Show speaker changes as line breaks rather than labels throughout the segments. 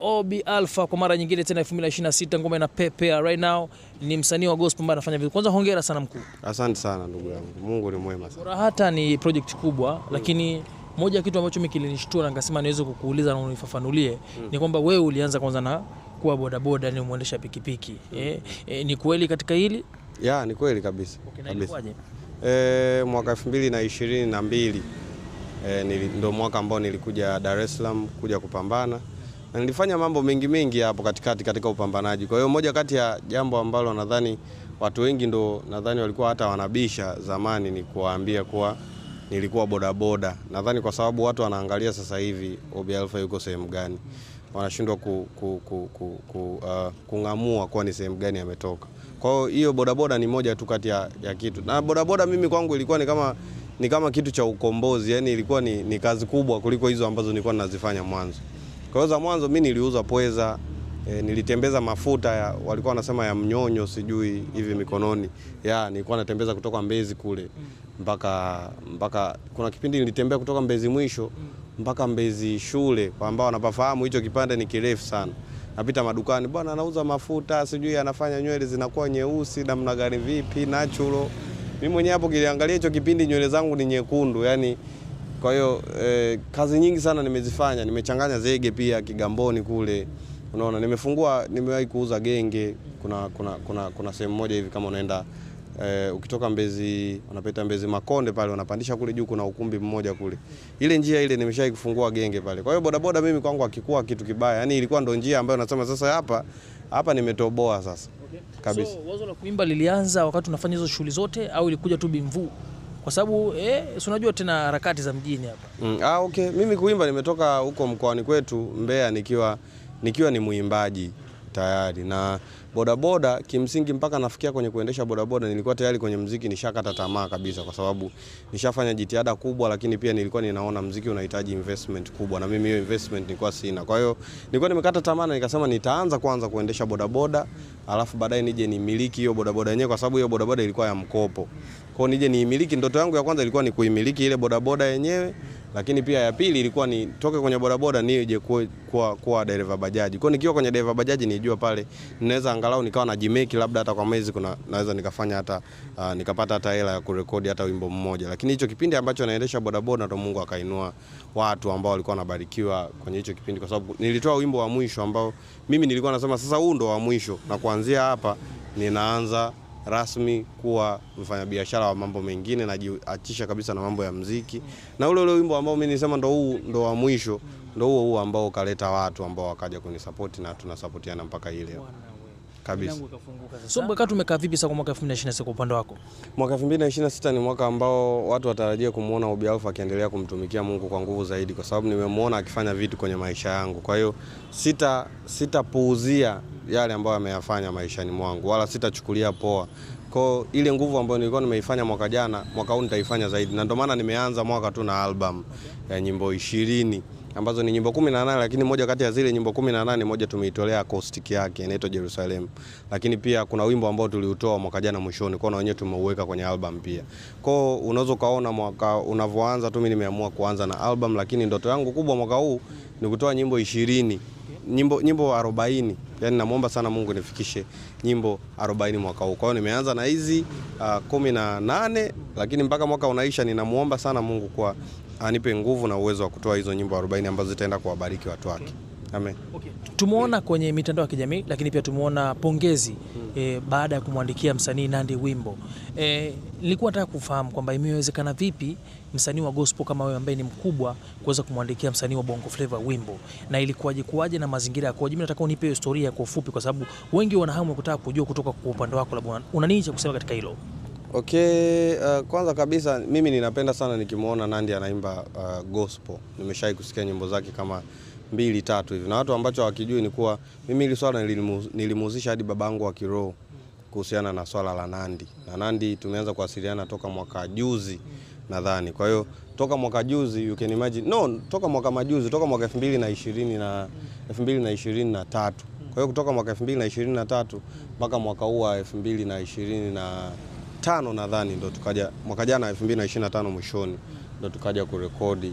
Obi Alpha kwa mara nyingine tena 2026 ngoma ina pepea right now, ni msanii wa gospel ambaye anafanya vizuri. Kwanza hongera sana mkuu.
Asante sana ndugu yangu. Mungu ni mwema sana.
Hata ni project kubwa lakini moja ya kitu ambacho mimi kilinishtua na nikasema niweze kukuuliza na unifafanulie ni kwamba wewe ulianza kwanza na kuwa bodaboda, ni muendesha pikipiki. Ni kweli katika hili?
Ya, ni kweli kabisa.
Okay, kabisa.
Mwaka 2022 ndio mwaka ambao nilikuja Dar es Salaam kuja kupambana. Na nilifanya mambo mengi hapo katika upambanaji. Kwa hiyo moja kati ya jambo ambalo nadhani watu wengi ndo nadhani walikuwa hata wanabisha zamani ni kuwaambia kuwa nilikuwa bodaboda. Nadhani kwa sababu watu wanaangalia sasa hivi Obi Alpha yuko sehemu gani, wanashindwa kungamua kuwa ni sehemu gani ametoka. Kwa hiyo bodaboda ni moja tu kati ya kitu. Na bodaboda mimi kwangu ilikuwa ni kama kitu cha ukombozi, yani ilikuwa ni kazi kubwa kuliko hizo ambazo nilikuwa ninazifanya mwanzo. Kwa hiyo za mwanzo mimi niliuza pweza, nilitembeza mafuta walikuwa wanasema ya mnyonyo sijui hivi mikononi. Nilikuwa natembeza kutoka Mbezi kule mpaka kuna kipindi nilitembea kutoka Mbezi mwisho mpaka Mbezi shule, kwa ambao wanapafahamu hicho kipande ni kirefu sana. Napita madukani, bwana anauza mafuta, sijui anafanya nywele zinakuwa nyeusi namna gani vipi natural. Mimi mwenyewe hapo kiliangalia hicho kipindi nywele zangu ni nyekundu yani. Kwa hiyo kazi nyingi sana nimezifanya, nimechanganya zege pia Kigamboni kule. Unaona, nimewahi kuuza genge. Kuna sehemu moja hivi kama unaenda ukitoka Mbezi, unapita Mbezi Makonde pale, unapandisha kule juu kuna ukumbi mmoja kule. Ile njia ile nimeshawahi kufungua genge pale. Kwa hiyo bodaboda mimi kwangu hakikuwa kitu kibaya. Yaani ilikuwa ndo njia ambayo nasema sasa hapa nimetoboa sasa. Okay. Kabisa.
So wazo la kuimba lilianza wakati unafanya hizo shughuli zote au ilikuja tu bimvu? Kwa sababu si unajua tena harakati za mjini hapa.
Okay. Mimi kuimba nimetoka huko mkoani kwetu Mbeya nikiwa ni muimbaji tayari, na bodaboda kimsingi mpaka nafikia kwenye kuendesha bodaboda nilikuwa tayari kwenye muziki nishakata tamaa kabisa, kwa sababu nishafanya jitihada kubwa, lakini pia nilikuwa ninaona muziki unahitaji investment kubwa na mimi hiyo investment nilikuwa sina. Kwa hiyo nilikuwa nimekata tamaa na nikasema nitaanza kwanza kuendesha bodaboda, alafu baadaye nije nimiliki hiyo bodaboda yenyewe, kwa sababu hiyo bodaboda ilikuwa ya mkopo. Kwa hiyo nije niimiliki. Ndoto yangu ya kwanza ilikuwa ni kuimiliki ile bodaboda yenyewe, lakini pia ya pili ilikuwa ni toke kwenye bodaboda nije kuwa dereva bajaji. Kwa hiyo nikiwa kwenye dereva bajaji nijua pale ninaweza angalau nikawa na jimeki, labda hata kwa mwezi naweza nikafanya hata nikapata hata hela ya kurekodi hata wimbo mmoja. Lakini hicho kipindi ambacho naendesha bodaboda ndo Mungu akainua watu ambao walikuwa wanabarikiwa kwenye hicho kipindi, kwa sababu nilitoa wimbo wa mwisho ambao mimi nilikuwa nasema sasa huu ndo wa mwisho, na kuanzia hapa ninaanza rasmi kuwa mfanyabiashara wa mambo mengine, najiachisha kabisa na mambo ya muziki. Na ule wimbo ambao mimi nilisema ndo wa mwisho ndo huo ambao ukaleta watu ambao wakaja kunisupport na tunasupportiana mpaka ile kabisa.
So mkakati umekaa vipi sasa kwa mwaka 2026 kwa upande wako?
Mwaka 2026 ni mwaka ambao watu watarajia kumuona Obi Alpha akiendelea kumtumikia Mungu kwa nguvu zaidi, kwa sababu nimemuona akifanya vitu kwenye maisha yangu. Kwa hiyo sitapuuzia yale ambayo ameyafanya maishani mwangu, wala sitachukulia poa. Kwa ile nguvu ambayo nilikuwa nimeifanya mwaka jana, mwaka huu nitaifanya zaidi. Na ndio maana nimeanza mwaka tu na album ya nyimbo 20 ambazo ni nyimbo 18, lakini moja kati ya zile nyimbo 18 moja tumeitolea acoustic yake inaitwa Jerusalem. Lakini pia kuna wimbo ambao tuliutoa mwaka jana mwishoni, kwa na wenyewe tumeuweka kwenye album pia. Kwa unaweza kaona mwaka unavyoanza tu mimi nimeamua kuanza na album, lakini ndoto yangu kubwa mwaka huu ni kutoa nyimbo 20. Nyimbo 40. Yaani namuomba sana Mungu nifikishe nyimbo 40 mwaka huu. Kwa hiyo nimeanza na hizi 18, lakini mpaka mwaka unaisha ninamuomba sana Mungu kwa anipe nguvu na uwezo wa kutoa hizo nyimbo 40 ambazo zitaenda kuwabariki watu wake. Amen. Okay.
Tumeona kwenye mitandao ya kijamii, lakini pia tumeona pongezi baada ya kumwandikia msanii Nandy wimbo. Nilikuwa nataka kufahamu kwamba imewezekana vipi msanii wa gospel kama wewe ambaye ni mkubwa kuweza kumwandikia msanii wa Bongo Flava wimbo, na ilikuwaje na mazingira yakoje? Mimi nataka unipe historia kwa ufupi, kwa sababu wengi wana hamu kutaka kujua kutoka kwa upande wako, labda una nini cha kusema katika hilo?
Okay, kwanza kabisa mimi ninapenda sana nikimuona Nandy anaimba gospel. Nimeshawahi kusikia nyimbo zake kama 2-3 hivi. Na watu ambacho hawakijui ni kuwa mimi ile swala nilimuhusisha hadi babangu wa kiroho kuhusiana na swala la Nandy. Na Nandy tumeanza kuwasiliana toka mwaka juzi nadhani. Kwa hiyo toka mwaka juzi you can imagine, toka mwaka majuzi, toka mwaka 2023. Kwa hiyo kutoka mwaka 2023 mpaka mwaka huu wa 2025 nadhani ndo tukaja mwaka jana 2025 mwishoni ndo tukaja kurekodi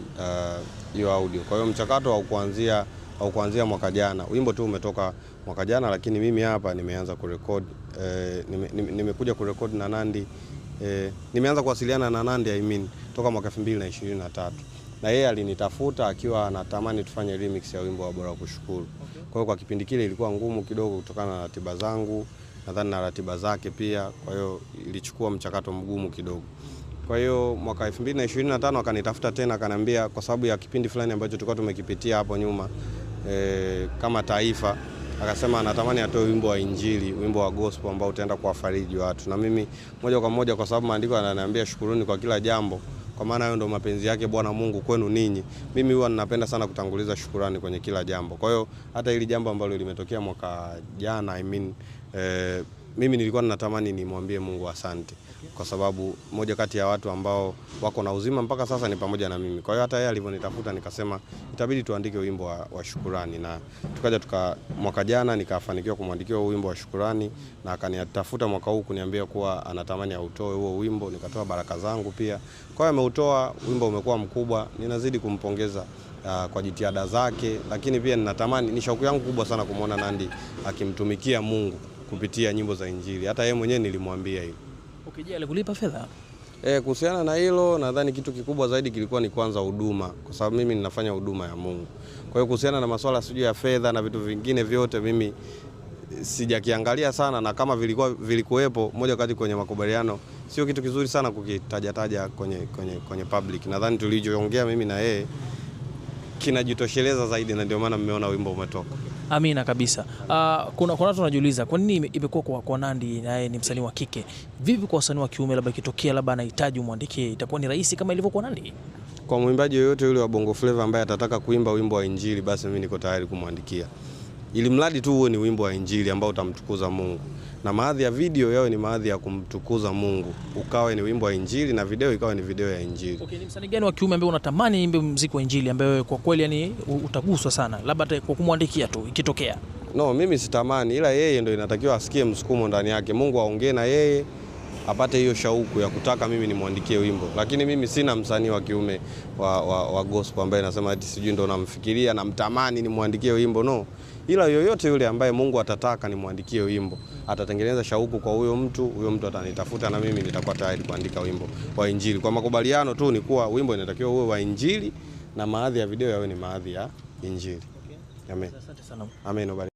hiyo audio. Kwa hiyo mchakato wa kuanzia au kuanzia mwaka jana. Wimbo tu umetoka mwaka jana, lakini mimi hapa nimeanza kurekodi, nimekuja kurekodi na Nandy, nimeanza kuwasiliana na Nandy toka mwaka 2023. Na yeye alinitafuta akiwa anatamani tufanye remix ya wimbo wa Bora Kushukuru. Kwa hiyo kwa kipindi kile ilikuwa ngumu kidogo kutokana na ratiba zangu, nadhani na ratiba zake pia, kwa hiyo ilichukua mchakato mgumu kidogo. Kwa hiyo mwaka 2025 akanitafuta tena, akaniambia kwa sababu ya kipindi fulani ambacho tulikuwa tumekipitia hapo nyuma kama taifa, akasema anatamani atoe wimbo wa Injili, wimbo wa gospel ambao utaenda kuwafariji watu. Na mimi moja kwa moja, kwa sababu maandiko yananiambia shukuruni kwa kila jambo, kwa maana hayo ndio mapenzi yake Bwana Mungu kwenu ninyi. Mimi huwa ninapenda sana kutanguliza shukurani kwenye kila jambo. Kwa hiyo hata hili jambo ambalo limetokea mwaka jana, mimi nilikuwa ninatamani nimwambie Mungu asante, kwa sababu moja kati ya watu ambao wako na uzima mpaka sasa ni pamoja na mimi. Kwa hiyo hata yeye alivyonitafuta nikasema itabidi tuandike wimbo wa shukurani, na tukaja mwaka jana nikafanikiwa kumwandikia wimbo wa shukurani, na akanitafuta mwaka huu kuniambia kuwa anatamani autoe huo wimbo. Nikatoa baraka zangu pia. Kwa hiyo ameutoa wimbo, umekuwa mkubwa. Ninazidi kumpongeza kwa jitihada zake, lakini pia ninatamani, ni shauku yangu kubwa sana kumwona Nandy akimtumikia Mungu kupitia nyimbo za Injili. Hata yeye mwenyewe nilimwambia hilo.
Je, alikulipa fedha?
Kuhusiana na hilo, nadhani kitu kikubwa zaidi kilikuwa ni kwanza huduma, kwa sababu mimi ninafanya huduma ya Mungu. Kwa hiyo kuhusiana na masuala sijui ya fedha na vitu vingine vyote mimi sijakiangalia sana, na kama vilikuwepo moja kati kwenye makubaliano, sio kitu kizuri sana kukitaja kwenye public. Nadhani tulichoongea mimi na yeye kinajitosheleza zaidi, na ndio maana mmeona wimbo umetoka.
Amina kabisa. Kuna watu wanajiuliza kwa nini imekuwa kwa Nandy naye ni msanii wa kike. Vipi kwa wasanii wa kiume, labda ikitokea labda anahitaji umwandikie, itakuwa ni rahisi kama ilivyo kwa Nandy?
Kwa mwimbaji yoyote yule wa Bongo Flava ambaye atataka kuimba wimbo wa Injili, basi mimi niko tayari kumwandikia, ili mradi tu uwe ni wimbo wa Injili ambao utamtukuza Mungu, na maadhi ya video yawe ni maadhi ya kumtukuza Mungu, ukawe ni wimbo wa Injili na video ikawe ni video ya Injili.
Ni msanii gani wa kiume ambaye unatamani imbe muziki wa Injili ambaye kwa kweli yani utaguswa sana, labda kwa kumwandikia tu ikitokea?
No, mimi sitamani, ila yeye ndio inatakiwa asikie msukumo ndani yake. Mungu aongee na yeye, apate hiyo shauku ya kutaka mimi nimwandikie wimbo. Lakini mimi sina msanii wa kiume wa gospel ambaye nasema eti sijui ndo namfikiria na mtamani nimwandikie wimbo, no. Ila yoyote yule ambaye Mungu atataka nimwandikie wimbo, atatengeneza shauku kwa huyo mtu atanitafuta, na mimi nitakuwa tayari kuandika wimbo wa Injili. Kwa makubaliano tu ni kuwa wimbo inatakiwa uwe wa Injili na maadhi ya video yawe ni maadhi ya Injili. Amen.
Asante sana.
Amen.